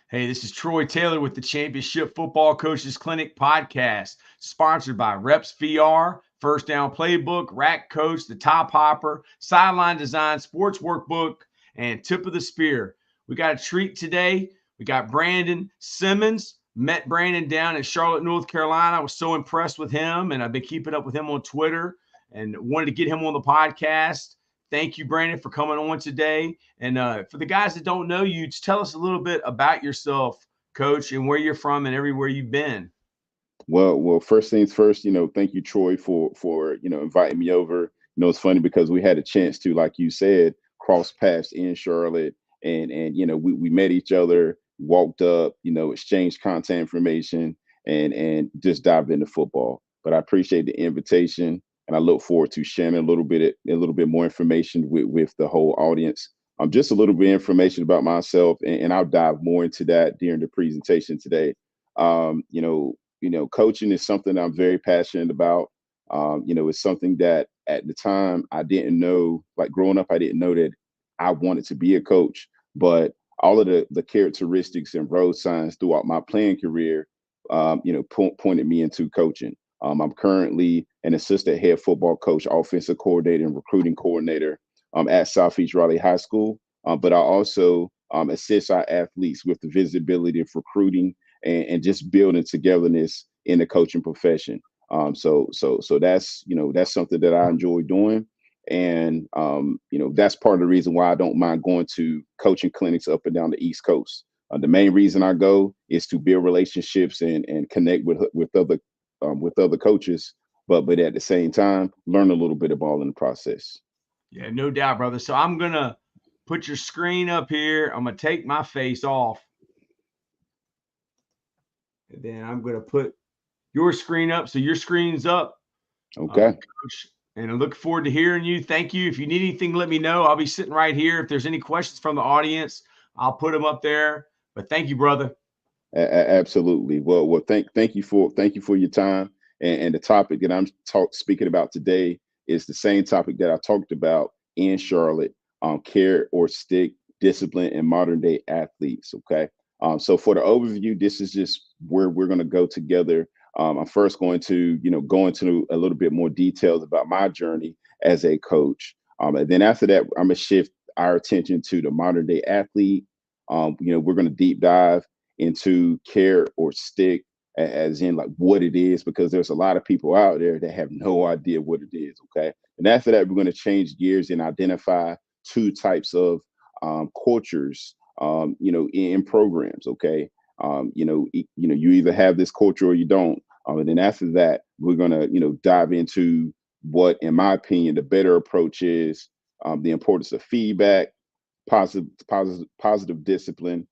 Hey, this is Troy Taylor with the Championship Football Coaches Clinic podcast, sponsored by Reps VR, First Down Playbook, Rack Coach, The Top Hopper, Sideline Design, Sports Workbook, and Tip of the Spear. We got a treat today. We got Brandon Simmons. Met Brandon down in Charlotte, North Carolina. I was so impressed with him, and I've been keeping up with him on Twitter and wanted to get him on the podcast. Thank you, Brandon, for coming on today. And for the guys that don't know you, just tell us a little bit about yourself, Coach, and where you're from and everywhere you've been. Well, first things first, thank you, Troy, for inviting me over. It's funny because we had a chance to, like you said, cross paths in Charlotte, and we met each other, walked up, exchanged contact information, and just dived into football. But I appreciate the invitation, and I look forward to sharing a little bit more information with the whole audience. Just a little bit of information about myself, and I'll dive more into that during the presentation today. Um, you know, coaching is something I'm very passionate about. It's something that at the time I didn't know, like growing up, I didn't know that I wanted to be a coach, but all of the characteristics and road signs throughout my playing career, pointed me into coaching. I'm currently an assistant head football coach, offensive coordinator, and recruiting coordinator at Southeast Raleigh High School. But I also assist our athletes with the visibility of recruiting and just building togetherness in the coaching profession. So that's something that I enjoy doing, and that's part of the reason why I don't mind going to coaching clinics up and down the East Coast. The main reason I go is to build relationships and connect with other coaches, but at the same time learn a little bit of ball in the process. Yeah, no doubt, brother. So I'm going to put your screen up here. I'm going to take my face off, and then I'm going to put your screen up. So your screen's up, Okay. Coach. And I look forward to hearing you. Thank you. If you need anything, let me know. I'll be sitting right here. If there's any questions from the audience, I'll put them up there. But thank you, brother. Absolutely. Well, thank you for your time. And the topic that I'm speaking about today is the same topic that I talked about in Charlotte: care or stick, discipline, and modern day athletes. Okay. So for the overview, this is just where we're going to go together. I'm first going to go into a little bit more details about my journey as a coach, and then after that, I'm gonna shift our attention to the modern day athlete. We're going to deep dive into care or stick, as in like what it is, because there's a lot of people out there that have no idea what it is. Okay. And after that, we're going to change gears and identify two types of cultures, in programs. Okay. You either have this culture or you don't. And then after that, we're going to, dive into what, in my opinion, the better approach is, the importance of feedback, positive discipline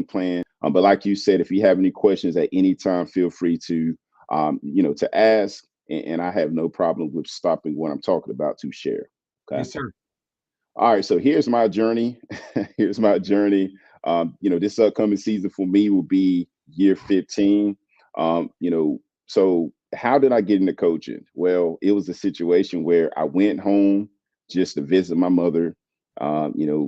plan. But like you said, if you have any questions at any time, feel free to ask, and I have no problem with stopping what I'm talking about to share. Okay. Yes, sir. All right. So here's my journey. Here's my journey. This upcoming season for me will be year 15. So how did I get into coaching? Well, it was a situation where I went home just to visit my mother,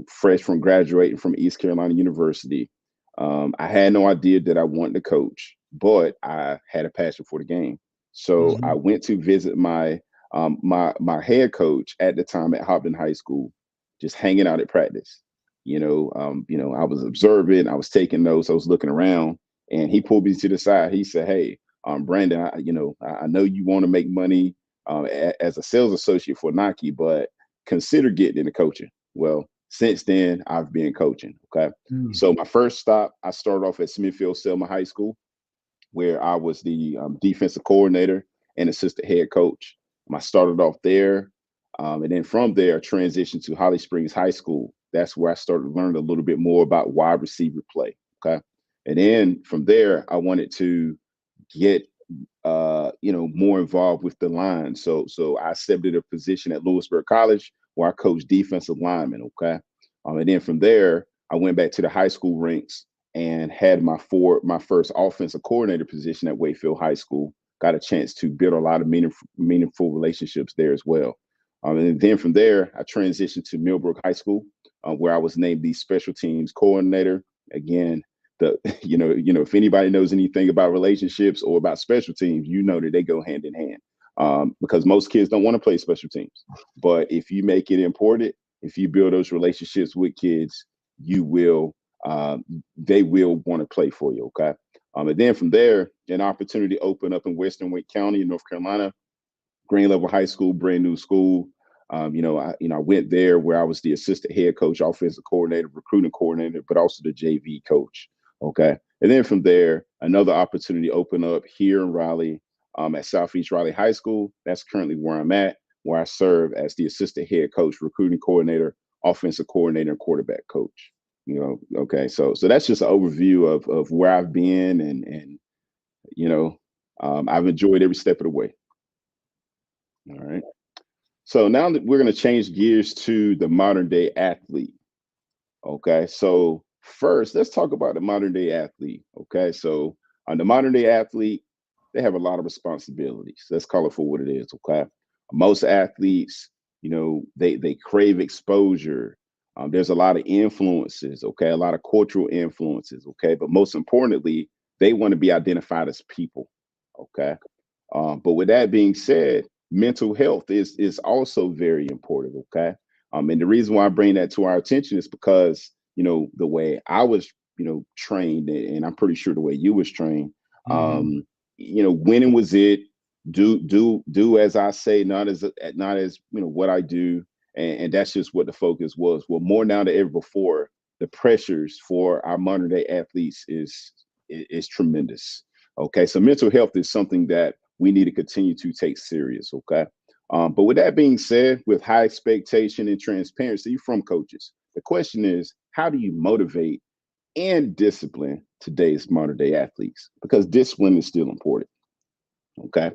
fresh from graduating from East Carolina University. I had no idea that I wanted to coach, but I had a passion for the game. So I Mhm. went to visit my head coach at the time at Hopton High School, just hanging out at practice. I was observing, I was taking notes, I was looking around, and he pulled me to the side. He said, "Hey, Brandon, I know you want to make money as a sales associate for Nike, but consider getting into coaching." Well, since then, I've been coaching. Okay. Mm. So my first stop, I started off at Smithfield Selma High School, where I was the defensive coordinator and assistant head coach. I started off there. And then from there, I transitioned to Holly Springs High School. That's where I started learning a little bit more about wide receiver play. Okay. And then from there, I wanted to get more involved with the line. So I accepted a position at Lewisburg College where I coached defensive linemen. Okay. And then from there, I went back to the high school ranks and had my first offensive coordinator position at Wakefield High School. Got a chance to build a lot of meaningful relationships there as well. And then from there, I transitioned to Millbrook High School, where I was named the special teams coordinator. Again, if anybody knows anything about relationships or about special teams, that they go hand in hand. Because most kids don't want to play special teams. But if you make it important, if you build those relationships with kids, they will want to play for you. Okay. And then from there, an opportunity opened up in Western Wake County in North Carolina, Green Level High School, brand new school. I went there where I was the assistant head coach, offensive coordinator, recruiting coordinator, but also the JV coach. Okay. And then from there, another opportunity opened up here in Raleigh at Southeast Raleigh High School. That's currently where I'm at, where I serve as the assistant head coach, recruiting coordinator, offensive coordinator, and quarterback coach. Okay. So that's just an overview of where I've been and I've enjoyed every step of the way. All right. So now that we're going to change gears to the modern day athlete. Okay. So first, let's talk about the modern day athlete. Okay. So on the modern day athlete, they have a lot of responsibilities. Let's call it for what it is. Okay. Most athletes, they crave exposure. There's a lot of influences. Okay. A lot of cultural influences. Okay. But most importantly, they want to be identified as people. Okay. But with that being said, mental health is also very important. Okay. And the reason why I bring that to our attention is because, the way I was, trained, and I'm pretty sure the way you was trained, winning was it. Do as I say, not as what I do. And that's just what the focus was. Well, more now than ever before, the pressures for our modern day athletes is tremendous. Okay. So mental health is something that we need to continue to take serious. Okay. But with that being said, with high expectation and transparency from coaches, the question is, how do you motivate and discipline today's modern day athletes? Because discipline is still important. Okay.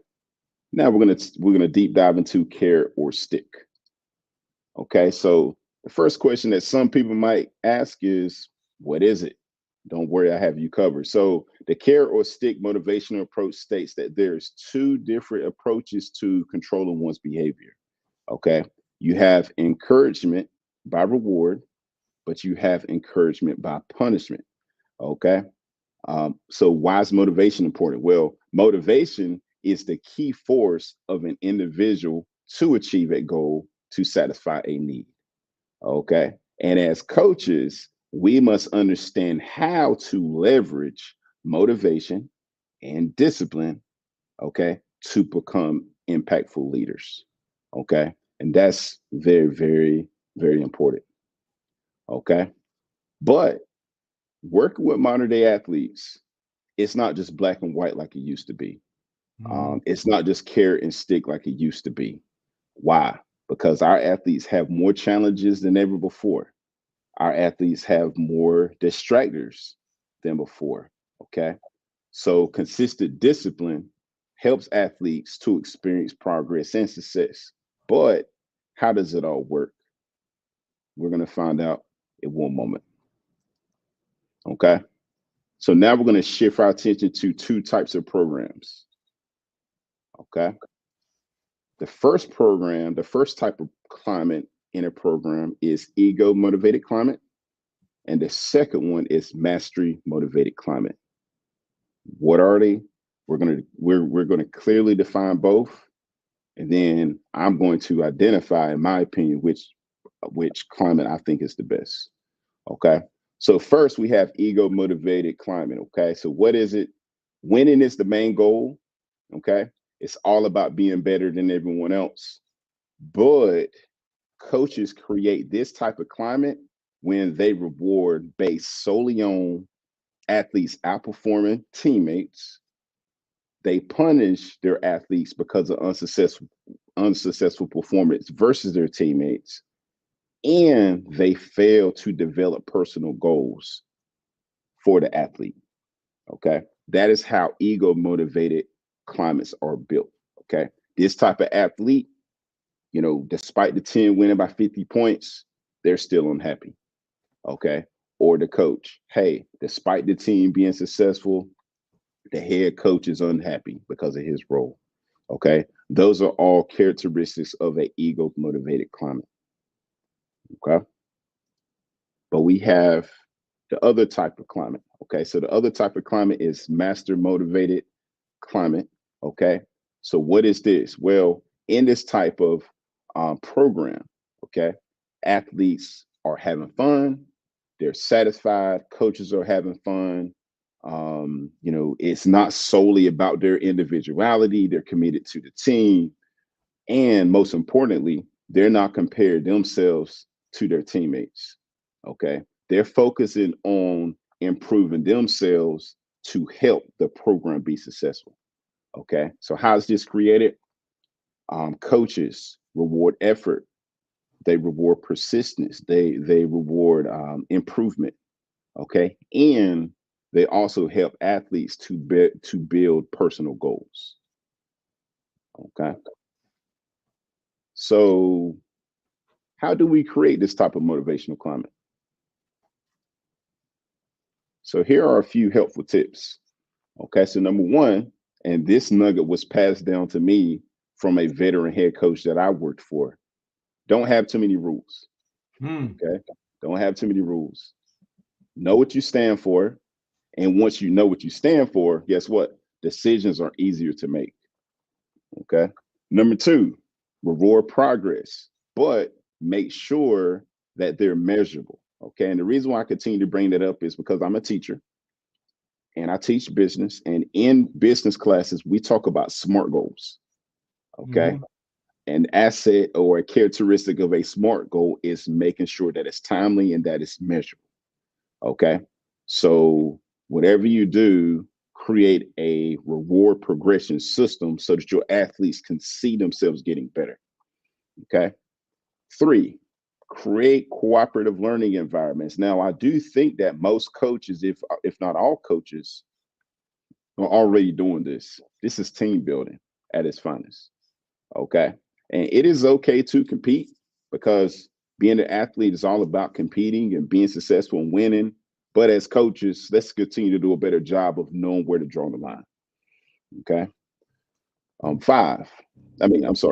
Now we're gonna deep dive into carrot or stick. Okay. So the first question that some people might ask is, what is it? Don't worry, I have you covered. So the carrot or stick motivational approach states that there's two different approaches to controlling one's behavior. Okay. You have encouragement by reward, but you have encouragement by punishment. Okay. So why is motivation important? Well, motivation is the key force of an individual to achieve a goal, to satisfy a need. Okay. And as coaches, we must understand how to leverage motivation and discipline, okay, to become impactful leaders. Okay. And that's very, very, very important. Okay. But working with modern day athletes, it's not just black and white like it used to be. It's not just carrot and stick like it used to be. Why? Because our athletes have more challenges than ever before. Our athletes have more distractors than before. Okay. So consistent discipline helps athletes to experience progress and success. But how does it all work? We're going to find out in one moment. Okay. So now we're going to shift our attention to two types of programs. Okay. The first type of climate in a program is ego motivated climate. And the second one is mastery motivated climate. What are they? We're gonna clearly define both, and then I'm going to identify, in my opinion, which climate I think is the best. Okay. So first we have ego motivated climate. Okay. So what is it? Winning is the main goal. Okay. It's all about being better than everyone else. But coaches create this type of climate when they reward based solely on athletes outperforming teammates. They punish their athletes because of unsuccessful performance versus their teammates, and they fail to develop personal goals for the athlete. Okay. That is how ego motivated climates are built. Okay. This type of athlete, despite the 10 winning by 50 points, they're still unhappy. Okay. Or the coach, hey, despite the team being successful, the head coach is unhappy because of his role. Okay. Those are all characteristics of an ego motivated climate. Okay. But we have the other type of climate. Okay, so the other type of climate is master motivated climate. Okay, so what is this? Well, in this type of program, okay, athletes are having fun, they're satisfied, coaches are having fun. It's not solely about their individuality, they're committed to the team. And most importantly, they're not comparing themselves to their teammates. Okay. They're focusing on improving themselves to help the program be successful. Okay. So, how's this created? Coaches reward effort, they reward persistence, they reward improvement. Okay. And they also help athletes to build personal goals. Okay. So, how do we create this type of motivational climate? So, here are a few helpful tips. Okay. So, number one, and this nugget was passed down to me from a veteran head coach that I worked for. Don't have too many rules. Okay. Don't have too many rules. Know what you stand for. And once you know what you stand for, guess what? Decisions are easier to make. Okay. Number two, reward progress, but make sure that they're measurable. Okay. And the reason why I continue to bring that up is because I'm a teacher and I teach business. And in business classes, we talk about SMART goals. Okay. An asset or a characteristic of a SMART goal is making sure that it's timely and that it's measurable. Okay. So, whatever you do, create a reward progression system so that your athletes can see themselves getting better. Okay. Three, create cooperative learning environments. Now, I do think that most coaches, if not all coaches, are already doing this. This is team building at its finest. Okay. And it is okay to compete because being an athlete is all about competing and being successful and winning. But as coaches, let's continue to do a better job of knowing where to draw the line. Okay.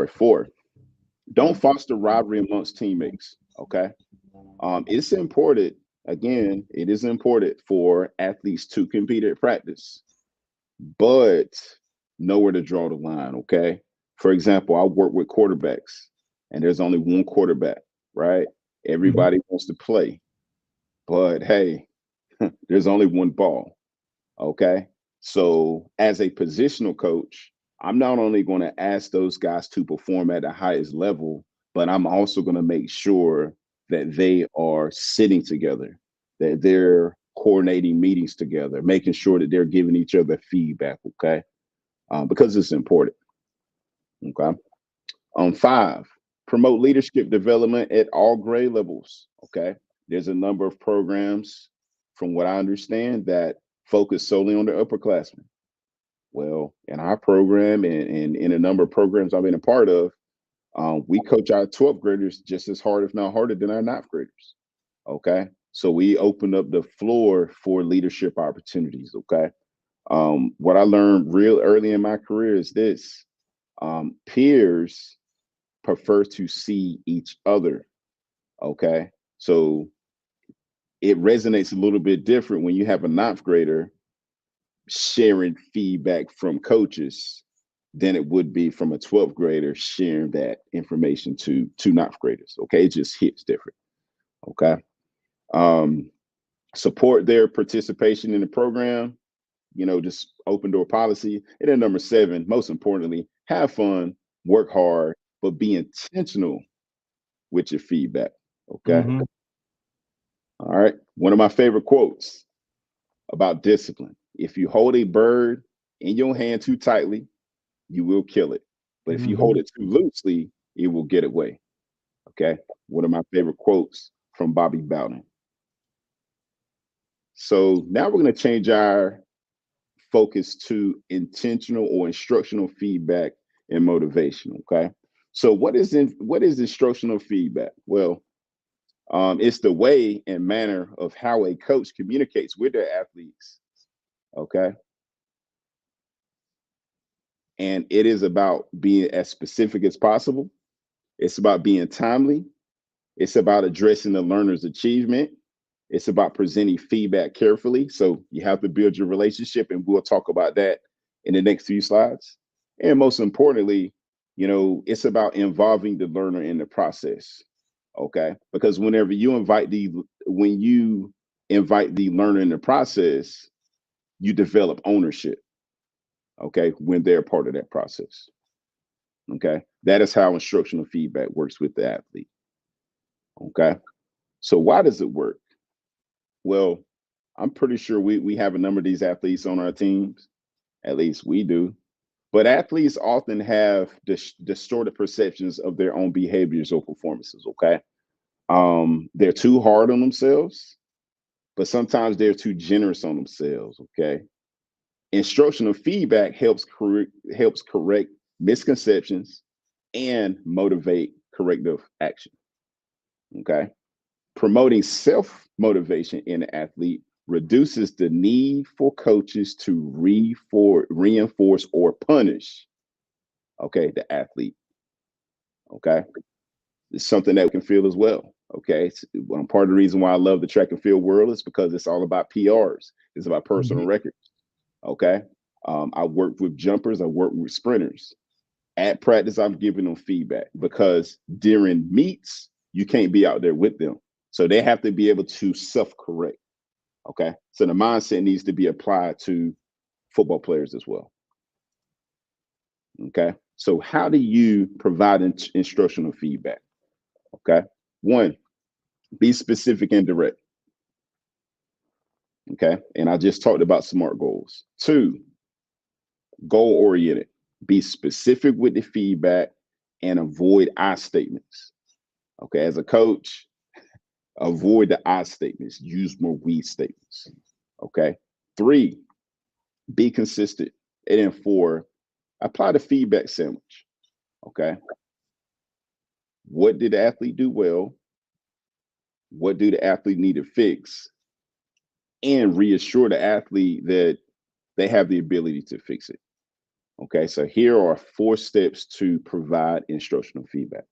Four, don't foster rivalry amongst teammates. Okay. It's important, again, it is important for athletes to compete at practice, but know where to draw the line. Okay. For example, I work with quarterbacks and there's only one quarterback, right? Everybody wants to play, but hey, there's only one ball. Okay. So, as a positional coach, I'm not only going to ask those guys to perform at the highest level, but I'm also going to make sure that they are sitting together, that they're coordinating meetings together, making sure that they're giving each other feedback. Okay. Because it's important. Okay. Five, promote leadership development at all grade levels. Okay. There's a number of programs, from what I understand, that focus solely on the upperclassmen. Well, in our program and in a number of programs I've been a part of, we coach our 12th graders just as hard, if not harder, than our 9th graders. Okay. So we open up the floor for leadership opportunities. Okay. What I learned real early in my career is this: peers prefer to see each other. Okay. So it resonates a little bit different when you have a 9th grader sharing feedback from coaches than it would be from a 12th grader sharing that information to 9th graders. Okay. It just hits different. Okay. Support their participation in the program, just open door policy. And then number 7, most importantly, have fun, work hard, but be intentional with your feedback. Okay. All right. One of my favorite quotes about discipline: if you hold a bird in your hand too tightly, you will kill it. But if you hold it too loosely, it will get away. Okay. One of my favorite quotes from Bobby Bowden. So now we're going to change our focus to intentional or instructional feedback and motivation. Okay. So what is instructional feedback? Well, it's the way and manner of how a coach communicates with their athletes. Okay. And it is about being as specific as possible. It's about being timely. It's about addressing the learner's achievement. It's about presenting feedback carefully. So you have to build your relationship, and we'll talk about that in the next few slides. And most importantly, it's about involving the learner in the process. Okay. Because when you invite the learner in the process, you develop ownership. Okay. When they're part of that process. Okay. That is how instructional feedback works with the athlete. Okay. So why does it work? Well, I'm pretty sure we have a number of these athletes on our teams. At least we do. But athletes often have distorted perceptions of their own behaviors or performances. Okay. They're too hard on themselves, but sometimes they're too generous on themselves. Okay. Instructional feedback helps correct misconceptions and motivate corrective action. Okay. Promoting self-motivation in an athlete reduces the need for coaches to reinforce or punish, okay, the athlete. Okay. It's something that we can feel as well. Okay. Part of the reason why I love the track and field world is because it's all about PRs. It's about personal records. Okay. I worked with jumpers. I worked with sprinters. At practice, I'm giving them feedback because during meets, you can't be out there with them. So they have to be able to self-correct. Okay. So the mindset needs to be applied to football players as well. Okay. So how do you provide instructional feedback? Okay. One, be specific and direct. Okay. And I just talked about SMART goals. Two, goal oriented. Be specific with the feedback and avoid I statements. Okay. As a coach, avoid the I statements. Use more we statements. Okay. Three, be consistent. And then four, apply the feedback sandwich. Okay. What did the athlete do well? What do the athlete need to fix? And reassure the athlete that they have the ability to fix it. Okay. So here are 4 steps to provide instructional feedback.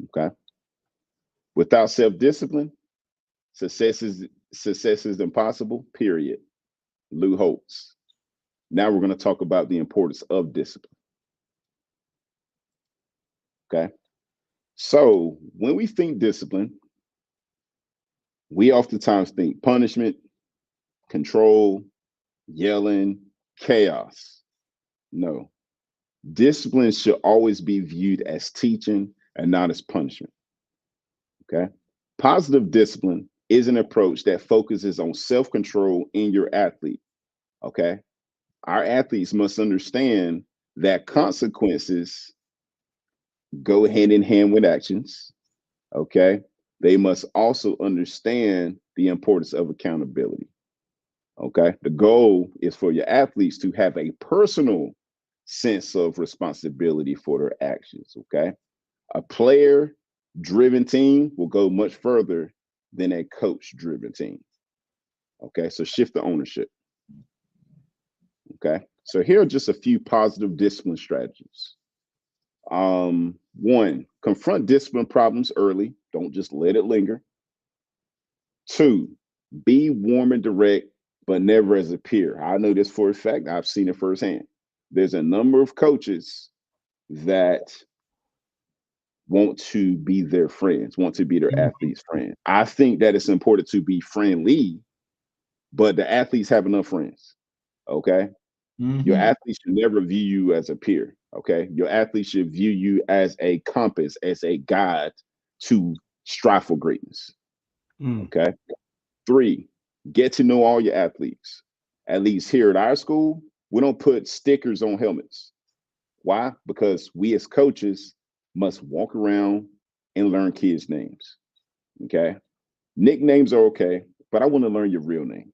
Okay. Without self-discipline, success is impossible, period. Lou Holtz. Now we're going to talk about the importance of discipline. Okay. So when we think discipline, we oftentimes think punishment, control, yelling, chaos. No. Discipline should always be viewed as teaching and not as punishment. Okay. Positive discipline is an approach that focuses on self-control in your athlete. Okay. Our athletes must understand that consequences go hand in hand with actions. Okay. They must also understand the importance of accountability. Okay. The goal is for your athletes to have a personal sense of responsibility for their actions. Okay. A player driven team will go much further than a coach driven team. Okay. So shift the ownership. Okay. So here are just a few positive discipline strategies. One, confront discipline problems early. Don't just let it linger. 2, be warm and direct, but never as a peer. I know this for a fact. I've seen it firsthand. There's a number of coaches that want to be their friends, want to be their athletes' friend. I think that it's important to be friendly, but the athletes have enough friends. Okay. Your athletes should never view you as a peer. Okay. Your athletes should view you as a compass, as a guide to strive for greatness. Okay. 3, get to know all your athletes. At least here at our school, we don't put stickers on helmets. Why? Because we as coaches must walk around and learn kids' names. Okay. Nicknames are okay, but I want to learn your real name.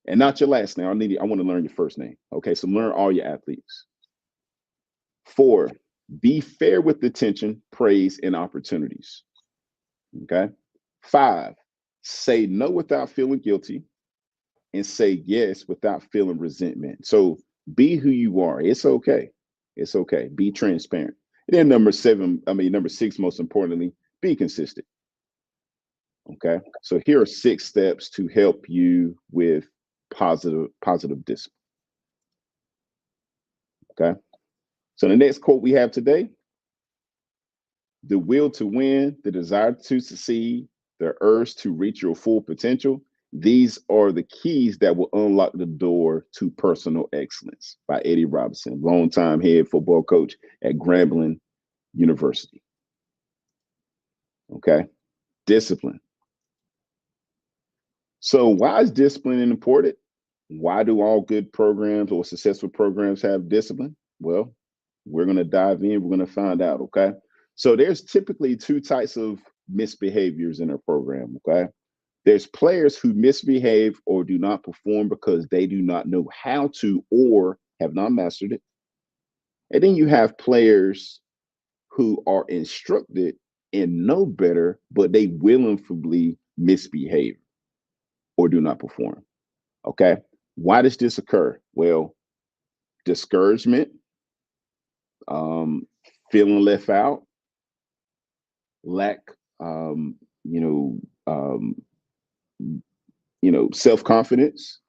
And not your last name. I want to learn your first name. Okay. So learn all your athletes. 4, be fair with attention, praise, and opportunities. Okay. 5, say no without feeling guilty, and say yes without feeling resentment. So be who you are. It's okay. It's okay. Be transparent. And then number 6, most importantly, be consistent. Okay. So here are 6 steps to help you with positive discipline. Okay. So the next quote we have today: the will to win, the desire to succeed, the urge to reach your full potential. These are the keys that will unlock the door to personal excellence, by Eddie Robinson, longtime head football coach at Grambling University. Okay. Discipline. So why is discipline important? Why do all good programs or successful programs have discipline? Well, we're going to dive in. We're going to find out. Okay. So there's typically 2 types of misbehaviors in a program. Okay. There's players who misbehave or do not perform because they do not know how to or have not mastered it. And then you have players who are instructed and know better, but they willingly misbehave or do not perform. Okay. Why does this occur? Well, discouragement, um, feeling left out, lack, um, you know, um, self-confidence.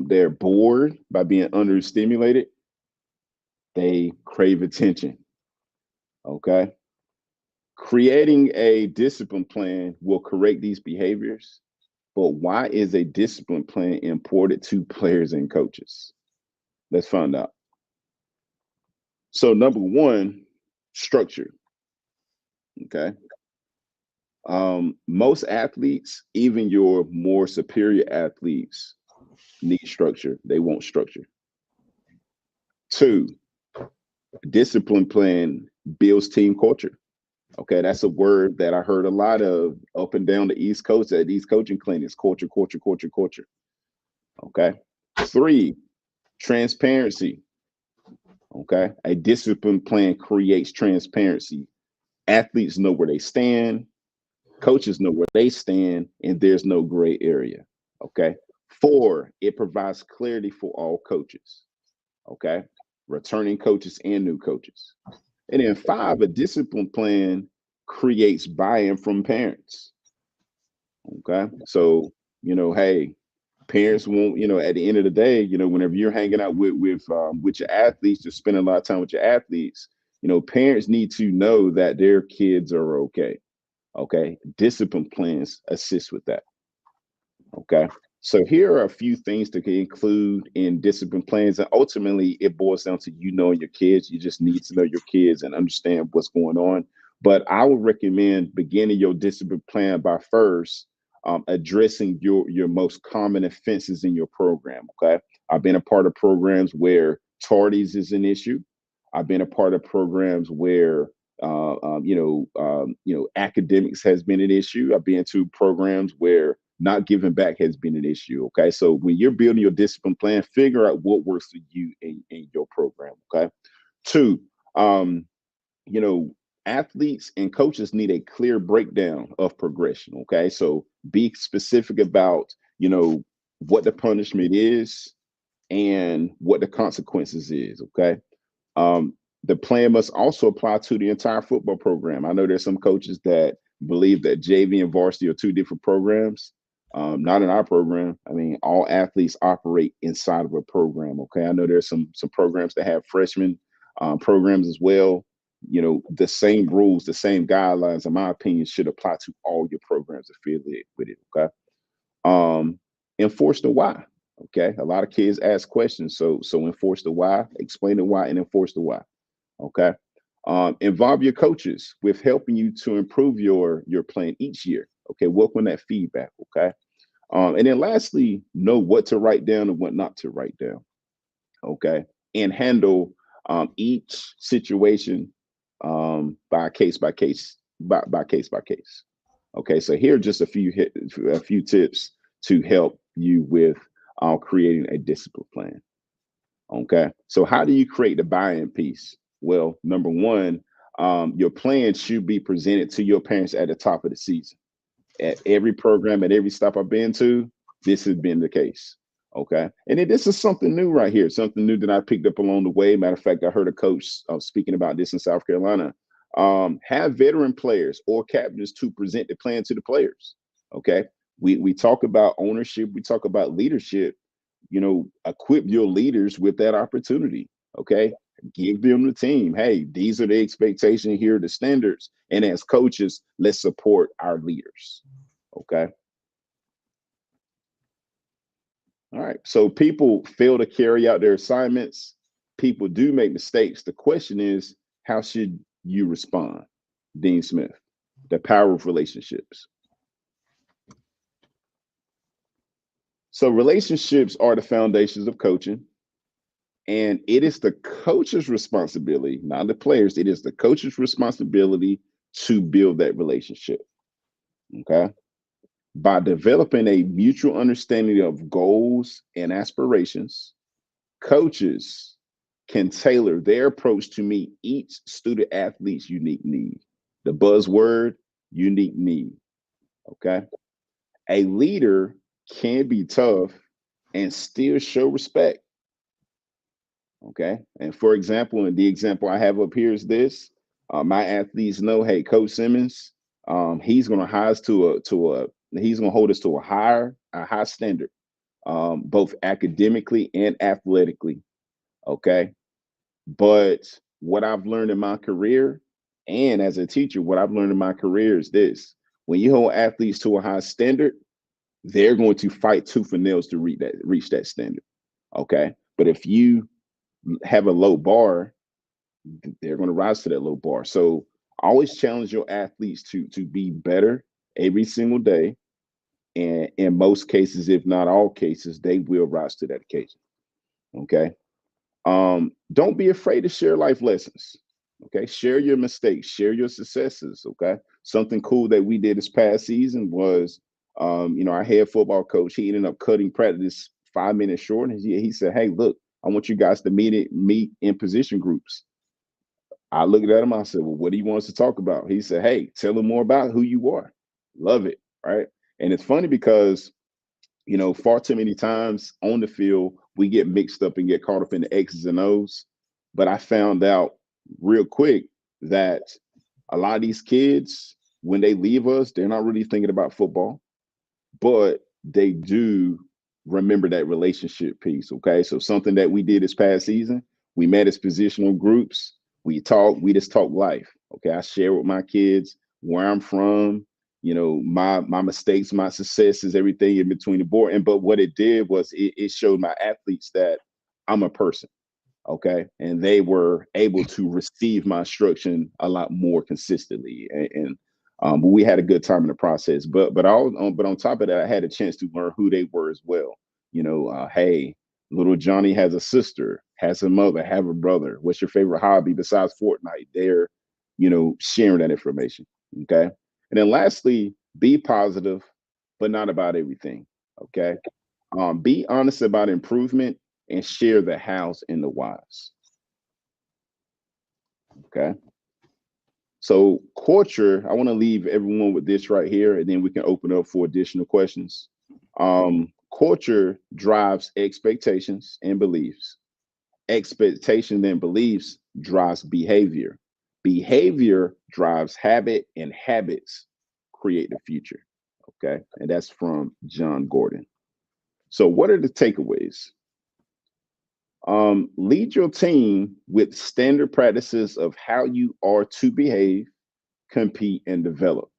They're bored by being understimulated. They crave attention. Okay. Creating a discipline plan will correct these behaviors. But why is a discipline plan important to players and coaches? Let's find out. So, number one, structure. Okay. Most athletes, even your more superior athletes, need structure. They want structure. 2, discipline plan builds team culture. Okay, that's a word that I heard a lot of up and down the East Coast at these coaching clinics: culture, culture, culture, culture. Okay. 3, transparency. Okay, a discipline plan creates transparency. Athletes know where they stand, coaches know where they stand, and there's no gray area. Okay. 4, it provides clarity for all coaches. Okay, returning coaches and new coaches. And then 5, a discipline plan creates buy-in from parents. Okay, so hey, parents won't. At the end of the day, whenever you're hanging out with your athletes, just spending a lot of time with your athletes, parents need to know that their kids are okay. Okay, discipline plans assist with that. Okay. So here are a few things to include in discipline plans. And ultimately, it boils down to knowing your kids. You just need to know your kids and understand what's going on. But I would recommend beginning your discipline plan by first addressing your most common offenses in your program. Okay. I've been a part of programs where tardies is an issue. I've been a part of programs where academics has been an issue. I've been to programs where not giving back has been an issue. Okay. So when you're building your discipline plan, figure out what works for you in your program. Okay. 2, you know, athletes and coaches need a clear breakdown of progression. Okay. So be specific about, what the punishment is and what the consequences is. Okay. The plan must also apply to the entire football program. I know there's some coaches that believe that JV and varsity are 2 different programs. Not in our program. I mean, all athletes operate inside of a program. Okay. I know there's some programs that have freshman programs as well. The same rules, the same guidelines, in my opinion, should apply to all your programs affiliated with it. Okay. Enforce the why. Okay. A lot of kids ask questions. So enforce the why, explain the why, and enforce the why. Okay. Involve your coaches with helping you to improve your plan each year. Okay. Welcome that feedback. Okay. And then lastly, know what to write down and what not to write down. Okay. And handle each situation by case by case. Okay. So here are just a few tips to help you with creating a discipline plan. Okay. So how do you create the buy-in piece? Well, number one, your plan should be presented to your parents at the top of the season. At every program, at every stop I've been to, this has been the case. Okay. And then this is something new right here, something new that I picked up along the way. Matter of fact, I heard a coach speaking about this in South Carolina. Have veteran players or captains to present the plan to the players. Okay. We talk about ownership, we talk about leadership. Equip your leaders with that opportunity. Okay. Give them the team. Hey, these are the expectations, here are the standards. And as coaches, let's support our leaders. Okay. All right. So people fail to carry out their assignments. People do make mistakes. The question is, how should you respond? Dean Smith, the power of relationships. So relationships are the foundations of coaching. And it is the coach's responsibility, not the players. It is the coach's responsibility to build that relationship. Okay. By developing a mutual understanding of goals and aspirations, coaches can tailor their approach to meet each student athlete's unique need. The buzzword, unique need. Okay. A leader can be tough and still show respect. Okay. And for example, and the example I have up here is this. My athletes know, hey, Coach Simmons, he's going to he's going to hold us to a high standard, both academically and athletically. Okay. But what I've learned in my career and as a teacher, what I've learned in my career is this: when you hold athletes to a high standard, they're going to fight tooth and nails to reach that standard. Okay. But if you have a low bar, they're going to rise to that low bar. So always challenge your athletes to be better every single day. And in most cases, if not all cases, they will rise to that occasion. Okay. Don't be afraid to share life lessons. Okay. Share your mistakes, share your successes. Okay. Something cool that we did this past season was, our head football coach, he ended up cutting practice 5 minutes short. And he said, hey, look, I want you guys to meet in position groups. I looked at him. I said, well, what do you want us to talk about? He said, hey, tell them more about who you are. Love it. Right. And it's funny because, far too many times on the field, we get mixed up and get caught up in the X's and O's. But I found out real quick that a lot of these kids, when they leave us, they're not really thinking about football, but they do remember that relationship piece. Okay. So something that we did this past season, we met as positional groups. We just talk life. Okay. I share with my kids where I'm from, my mistakes, my successes, everything in between the board. But what it did was it showed my athletes that I'm a person. Okay. And they were able to receive my instruction a lot more consistently. But we had a good time in the process. But on top of that, I had a chance to learn who they were as well. Hey, little Johnny has a sister, has a mother, have a brother. What's your favorite hobby besides Fortnite? They're, sharing that information. Okay. And then lastly, be positive, but not about everything. Okay. Be honest about improvement and share the hows and the whys. Okay. So culture, I want to leave everyone with this right here, and then we can open up for additional questions. Culture drives expectations and beliefs. Expectation and beliefs drives behavior. Behavior drives habit, and habits create the future. Okay. And that's from John Gordon. So what are the takeaways? Lead your team with standard practices of how you are to behave, compete, and develop.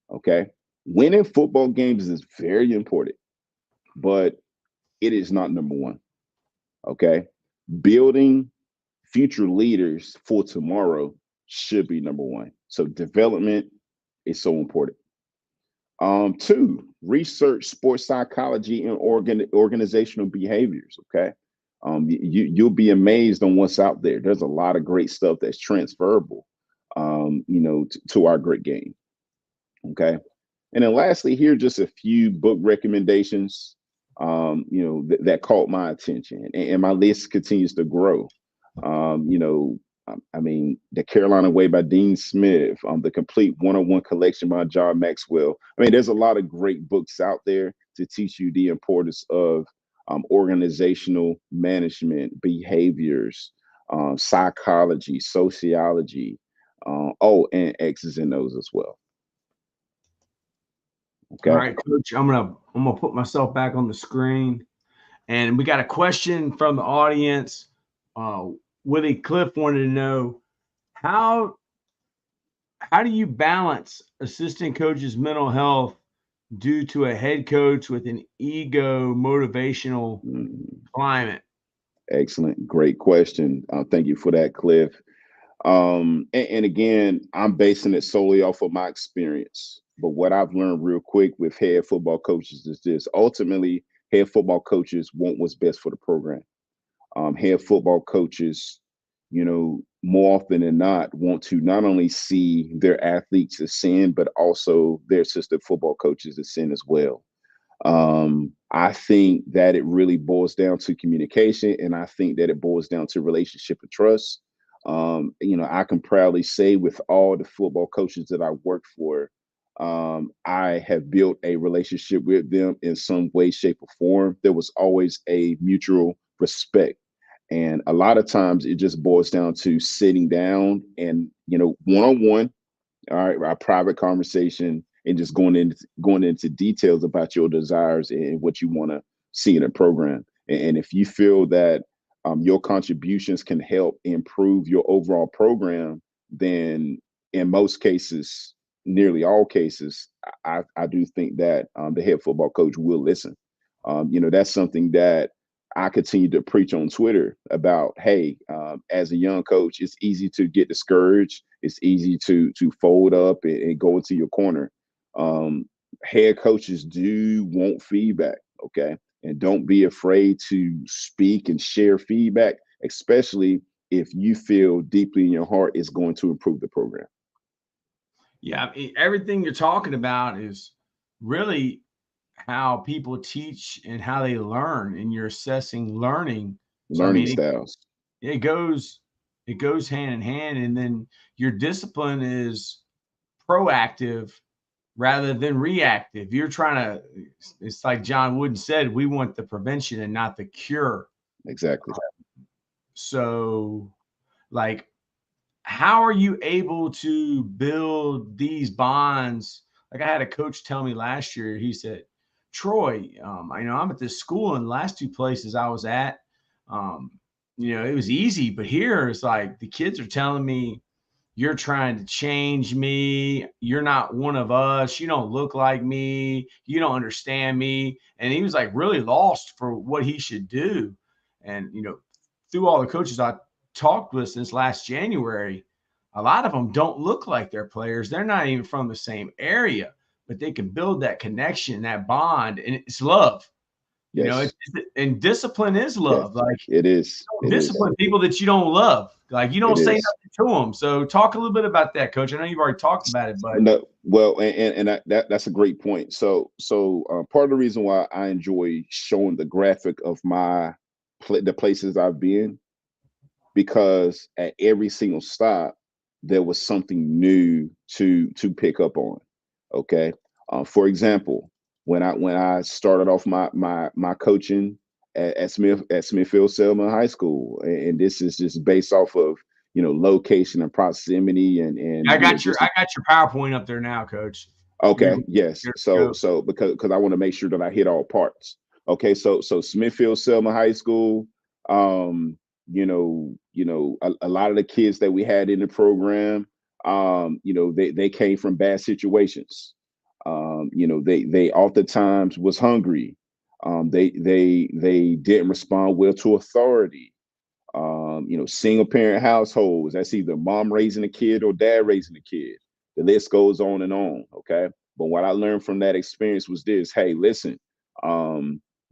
Okay. Winning football games is very important, but it is not number one. Okay. Building future leaders for tomorrow should be number one. So development is so important. Two, research sports psychology and organizational behaviors. Okay. You'll be amazed on what's out there. There's a lot of great stuff that's transferable, to our great game. Okay. And then lastly, here, just a few book recommendations, that caught my attention, and my list continues to grow. The Carolina Way by Dean Smith, the Complete One-on-One Collection by John Maxwell. There's a lot of great books out there to teach you the importance of organizational management, behaviors, psychology, sociology, And X's and O's as well. All Okay. right, Coach, I'm gonna put myself back on the screen, and we got a question from the audience. Willie Cliff wanted to know how how do you balance assistant coach's mental health due to a head coach with an ego motivational Mhm. climate? Excellent. Great question. Thank you for that, Cliff. And again, I'm basing it solely off of my experience. But what I've learned real quick with head football coaches is this: ultimately, head football coaches want what's best for the program. Head football coaches, more often than not, want to not only see their athletes ascend, but also their assistant football coaches ascend as well. I think that it really boils down to communication, and I think that it boils down to relationship and trust. I can proudly say with all the football coaches that I work for, I have built a relationship with them in some way, shape, or form. There was always a mutual respect. And a lot of times it just boils down to sitting down and, one on one, all right, our private conversation, and just going into details about your desires and what you want to see in a program. And if you feel that your contributions can help improve your overall program, then in most cases, nearly all cases, I do think that the head football coach will listen. That's something that I continue to preach on Twitter about. Hey, as a young coach, it's easy to get discouraged. It's easy to fold up and go into your corner. Um, Head coaches do want feedback, okay, and don't be afraid to speak and share feedback, especially if you feel deeply in your heart it's going to improve the program. Yeah, I mean, everything you're talking about is really how people teach and how they learn, and you're assessing learning. So I Learning mean, styles. it goes it goes hand in hand, and then your discipline is proactive rather than reactive. You're trying to, it's like John Wooden said, we want the prevention and not the cure. Exactly. So, like, how are you able to build these bonds? Like, I had a coach tell me last year, he said, Troy, I know I'm at this school, and the last two places I was at, um, it was easy, but here it's like the kids are telling me, you're trying to change me. You're not one of us. You don't look like me. You don't understand me. And he was like really lost for what he should do. And, through all the coaches I talked with since last January, a lot of them don't look like their players. They're not even from the same area, but they can build that connection, that bond, and it's love. Yes. And discipline is Yes. love. Like, It is. It is. discipline people that you don't love. Like, you It don't say is. nothing to them. So talk a little bit about that, Coach. I know you've already talked about it, but No, well, and that's a great point. So part of the reason why I enjoy showing the graphic of the places I've been, because at every single stop there was something new to pick up on. Okay, for example, when I started off my coaching at Smithfield Selma High School, and this is just based off of location and proximity and I got your just I got your PowerPoint up there now, Coach. You're okay, yes. good to So go. so because I want to make sure that I hit all parts. Okay, so Smithfield Selma High School, a lot of the kids that we had in the program, they came from bad situations. They oftentimes was hungry. They didn't respond well to authority. Single parent households. That's either mom raising a kid or dad raising a kid. The list goes on and on. Okay. But what I learned from that experience was this: hey, listen,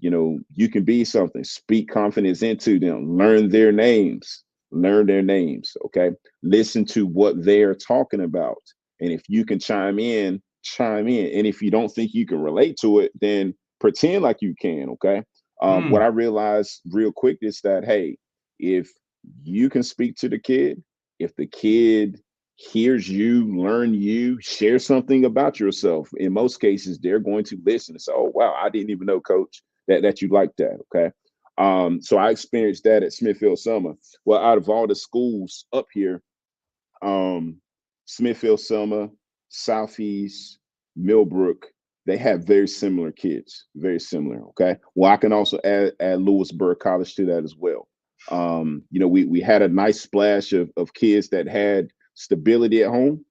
you can be something, speak confidence into them, learn their names. Okay. Listen to what they're talking about. And if you can chime in, chime in. And if you don't think you can relate to it, then pretend like you can. Okay. What Mm, I realized real quick is that, hey, if you can speak to the kid, if the kid hears you, learn you, share something about yourself, in most cases, they're going to listen and say, oh, wow, I didn't even know, coach, that you like that. Okay. So I experienced that at Smithfield Summer. Well, out of all the schools up here, um, Smithfield, Selma, Southeast, Millbrook, they have very similar kids, very similar. Okay. Well, I can also add Lewisburg College to that as well. We had a nice splash of kids that had stability at home,